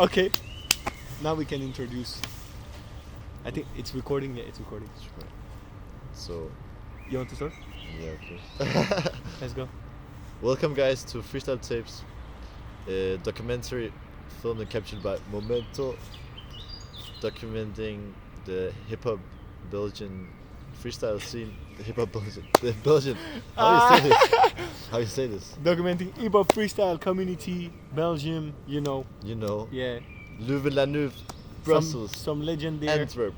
Okay. Now we can introduce. I think it's recording. Yeah, it's recording. So, you want to start? Yeah, of course. Let's go. Welcome, guys, to Freestyle Tapes, a documentary filmed and captured by Momento, documenting the hip-hop Belgian freestyle scene. The hip-hop Belgian. How you say this? Documenting hip-hop freestyle community, Belgium. You know. Yeah. Leuven-la-Neuve, Brussels. Some legend there. Antwerp.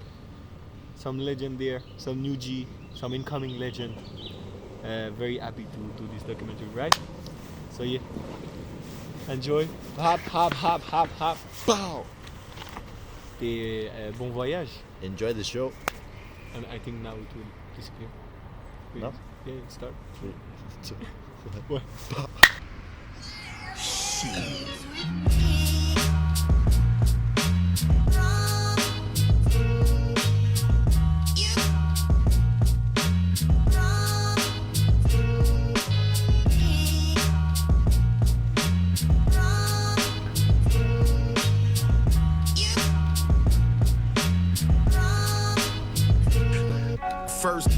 Some legend there. Some new G. Some incoming legend. Very happy to do this documentary, right? So yeah. Enjoy. Hop, hop, hop, hop, hop. Pow. Et bon voyage. Enjoy the show. And I think now it will disappear. No? Yeah, start. 3, 2, 1. First.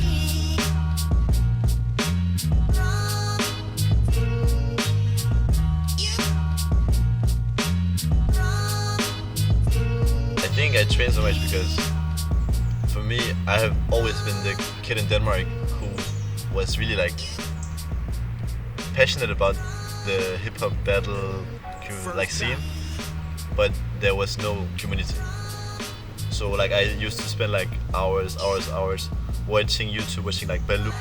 I think I train so much because for me, I have always been the kid in Denmark who was really like passionate about the hip hop battle like scene, but there was no community. So like I used to spend like hours watching YouTube, watching like Baloo.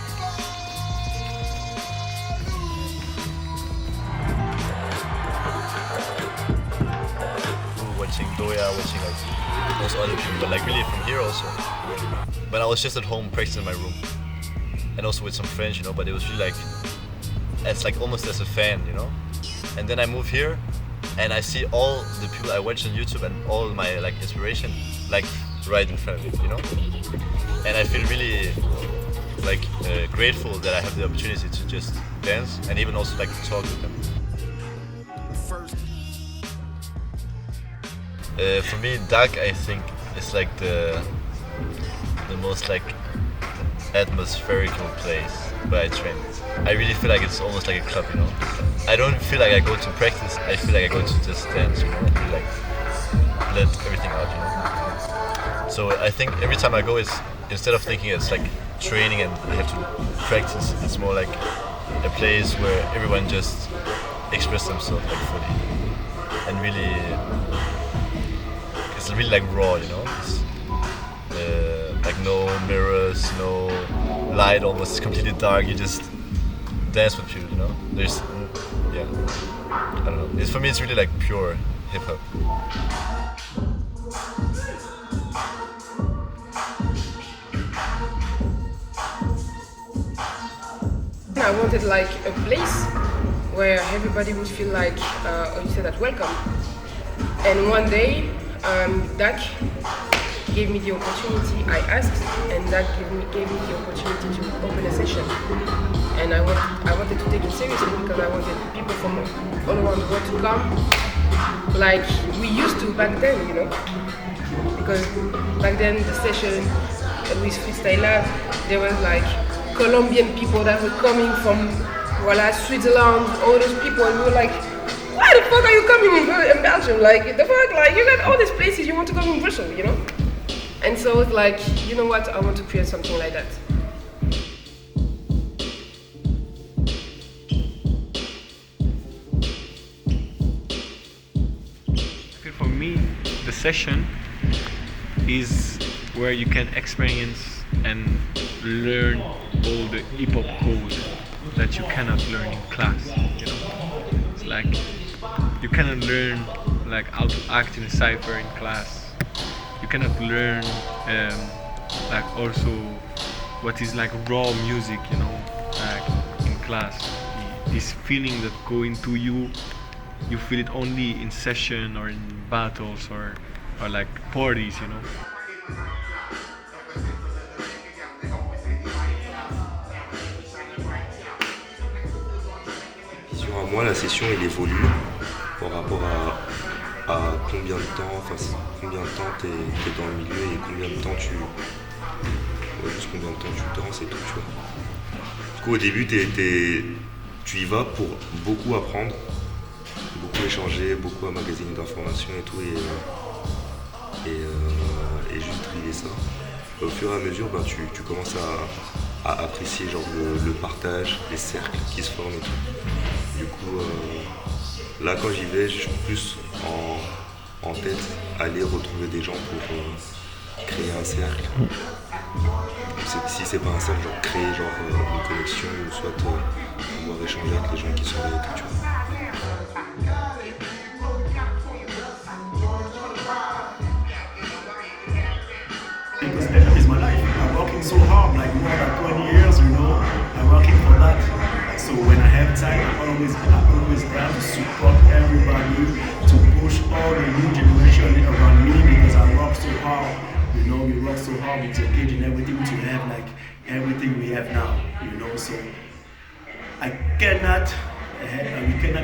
Watching Doyah, watching like also other people, but like really from here also. But I was just at home practicing in my room, and also with some friends, you know. But it was really like, it's like almost as a fan, you know. And then I move here, and I see all the people I watch on YouTube and all my like inspiration, like right in front of me, you know. And I feel really like grateful that I have the opportunity to just dance and even also like talk with them. For me, Dakh, I think, is like the most like atmospherical place where I train. I really feel like it's almost like a club, you know. I don't feel like I go to practice. I feel like I go to just dance, you know, and really, like let everything out, you know. So I think every time I go, it's instead of thinking it's like training and I have to practice, it's more like a place where everyone just express themselves like fully and really. It's really like raw, you know. It's, like no mirrors, no light, almost completely dark. You just dance with people, you know. There's, yeah, I don't know. For me, it's really like pure hip hop. I wanted like a place where everybody would feel like, you said that, welcome. And one day, Dakh gave me the opportunity. I asked, and Dakh gave me the opportunity to open a session. And I wanted to take it seriously because I wanted people from all around the world to come, like we used to back then, you know. Because back then the session with Freestyle Lab, there was like Colombian people that were coming from Switzerland, all those people, and we were like, why the fuck are you coming in Belgium? Like, the fuck, like, you got all these places, you want to come in Brussels, you know? And so it's like, you know what, I want to create something like that. For me, the session is where you can experience and learn all the hip-hop code that you cannot learn in class, you know? It's like, you cannot learn like how to act in a cipher in class. You cannot learn like also what is like raw music, you know, like in class. This feeling that go into you, you feel it only in session or in battles or like parties, you know. Moi, la session, il évolue par rapport à à combien de temps, t'es dans le milieu et combien de temps juste combien de temps tu danses et tout, tu vois. Du coup, au début, tu y vas pour beaucoup apprendre, beaucoup échanger, beaucoup emmagasiner d'informations et tout, et juste trier ça. Au fur et à mesure, tu commences à apprécier genre le partage, les cercles qui se forment et tout. Du coup, là quand j'y vais, je suis plus en tête aller retrouver des gens pour créer un cercle. Si c'est pas un cercle, genre créer une connexion ou soit pouvoir échanger avec les gens qui sont là et tout, tu vois. Because that is my life. I'm working so hard, like more than 20 years, you know. I'm working for that. So when I have time, I'm always there to support everybody, to push all the new generation around me because I work so hard. You know, we work so hard with the kids and everything to have like everything we have now. You know, so we cannot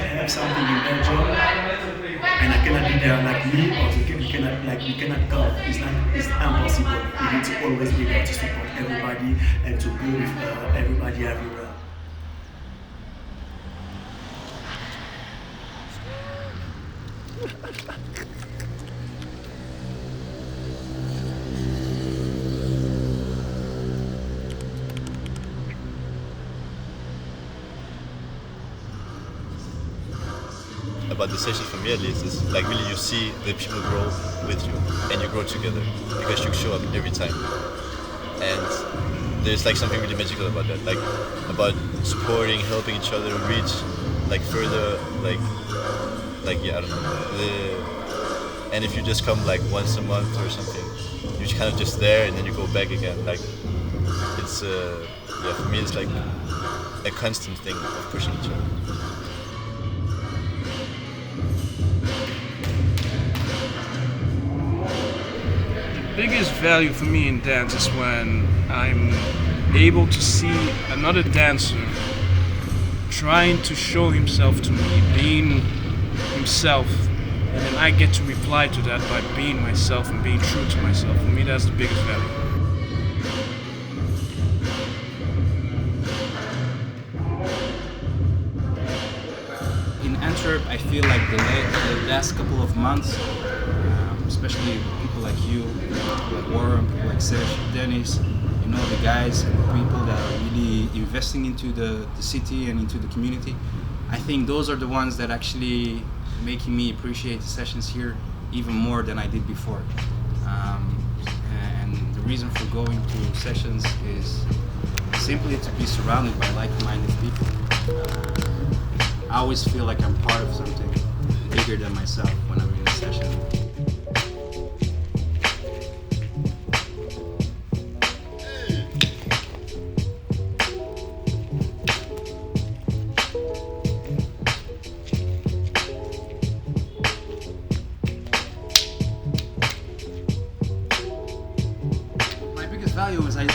have something in Belgium, and I cannot be there like me, or we cannot come. It's impossible. We need to always be there to support everybody and to go with everybody everywhere. About the session for me at least is like really you see the people grow with you and you grow together because you show up every time, and there's like something really magical about that, like about supporting, helping each other reach like further, like yeah, I don't know, and if you just come like once a month or something, you're kind of just there and then you go back again, like it's yeah, for me it's like a constant thing of pushing each other. Biggest value for me in dance is when I'm able to see another dancer trying to show himself to me, being himself, and then I get to reply to that by being myself and being true to myself. For me, that's the biggest value. In Antwerp, I feel like the last couple of months, especially people like you, people like Warren, people like Serge, Dennis, you know, the guys and the people that are really investing into the city and into the community. I think those are the ones that actually making me appreciate the sessions here even more than I did before. And the reason for going to sessions is simply to be surrounded by like-minded people. I always feel like I'm part of something bigger than myself when I'm in a session.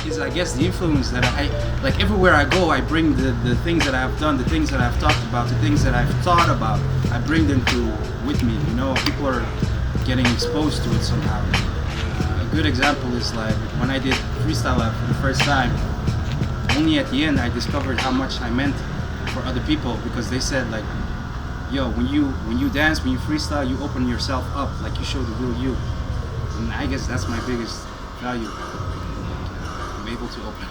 Is I guess the influence that I like everywhere I go. I bring the things that I've done, the things that I've talked about, the things that I've thought about. I bring them with me. You know, people are getting exposed to it somehow. A good example is like when I did Freestyle for the first time. Only at the end I discovered how much I meant for other people because they said like, "Yo, when you dance, when you freestyle, you open yourself up, like you show the real you." And I guess that's my biggest value. Able to open.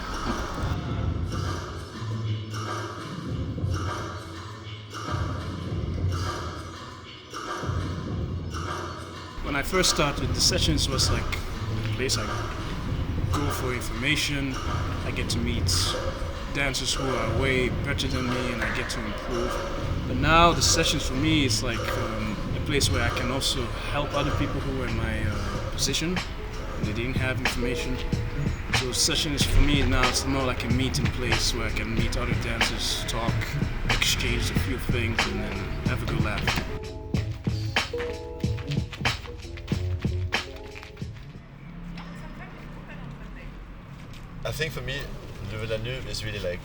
When I first started, the sessions was like a place I go for information. I get to meet dancers who are way better than me and I get to improve. But now the sessions for me is like a place where I can also help other people who are in my position and they didn't have information. So sessions for me now it's more like a meeting place where I can meet other dancers, talk, exchange a few things and then have a good laugh. I think for me, Le Villeneuve is really like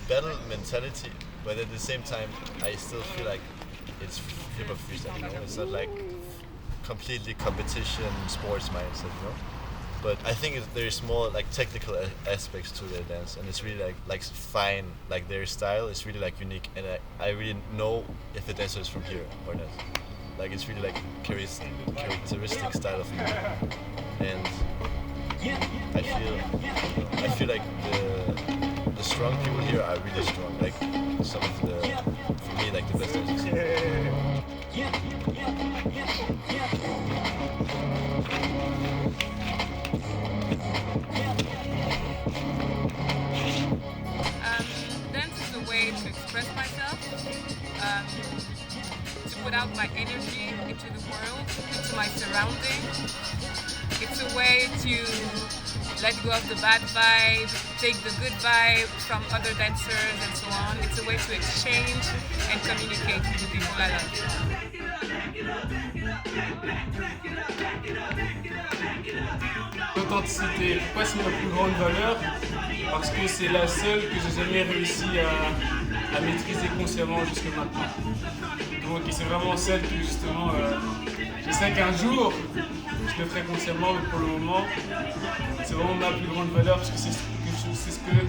battle mentality, but at the same time, I still feel like it's hip-hop freestyle, you know? It's not like completely competition sports mindset, you know. But I think there's more like technical aspects to their dance, and it's really like fine. Like their style is really like unique, and I really know if the dancer is from here or not. Like it's really like characteristic style of music, and I feel like the strong people here are really strong. Like some of the, for me, like the best dancers. Dance is a way to express myself, to put out my energy into the world, into my surroundings. It's a way to let go of the bad vibe, take the good vibe from other dancers and so on. It's a way to exchange and communicate with the people I love. L'authenticité, pourquoi c'est ma plus grande valeur? Parce que c'est la seule que j'ai jamais réussi à maîtriser consciemment jusque maintenant. Donc c'est vraiment celle que justement, je sais qu'un jour, je le ferai consciemment, mais pour le moment, c'est vraiment ma plus grande valeur parce que c'est ce que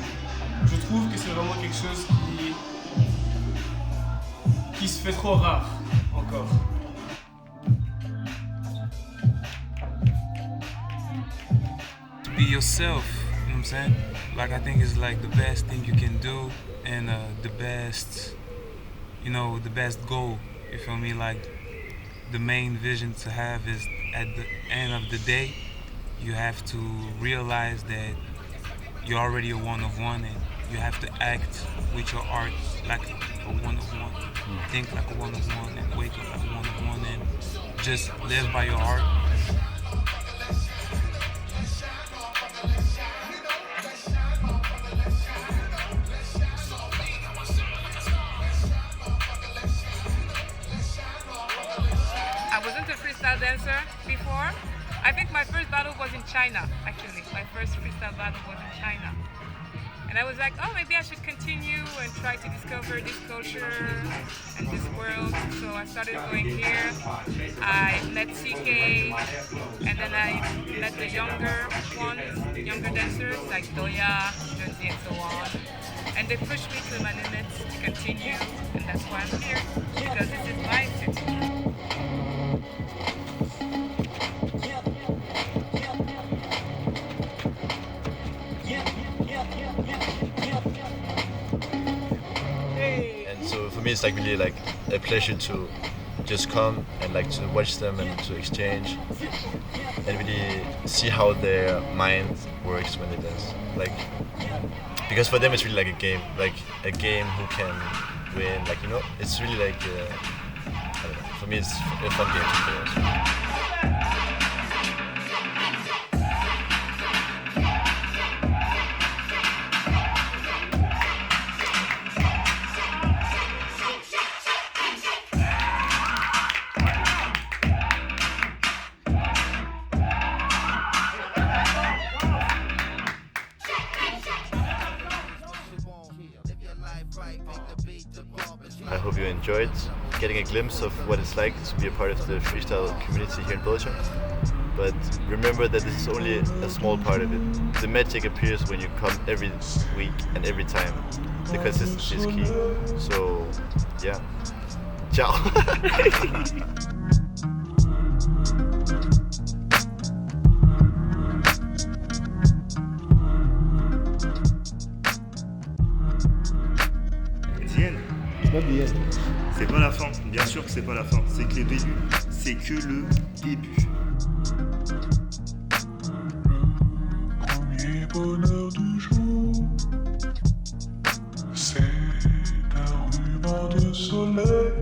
je trouve que c'est vraiment quelque chose qui se fait trop rare encore. Be yourself, you know what I'm saying? Like I think it's like the best thing you can do and the best, you know, the best goal, you feel me? Like the main vision to have is at the end of the day, you have to realize that you're already a one-of-one and you have to act with your art like a one-of-one, think like a one-of-one and wake up like a one-of-one and just live by your art. I wasn't a freestyle dancer before. I think my first battle was in China, actually. My first freestyle battle was in China. And I was like, oh, maybe I should continue and try to discover this culture and this world. So I started going here. I met CK, and then I met the younger dancers like Doyah, Jonzy, and so on. And they pushed me to my limits to continue, and that's why I'm here, because this is my city. And so for me it's like really like a pleasure to just come and like to watch them and to exchange and really see how their mind works when they dance. Like because for them it's really like a game who can win, like, you know, it's really like I don't know, for me it's a fun game to play also. I hope you enjoyed getting a glimpse of what it's like to be a part of the freestyle community here in Belgium. But remember that this is only a small part of it. The magic appears when you come every week and every time. The consistency is key. So, yeah. Ciao! C'est pas la fin, bien sûr que c'est pas la fin, c'est que le début, c'est que le début. Premier bonheur du jour, c'est un ruban de soleil.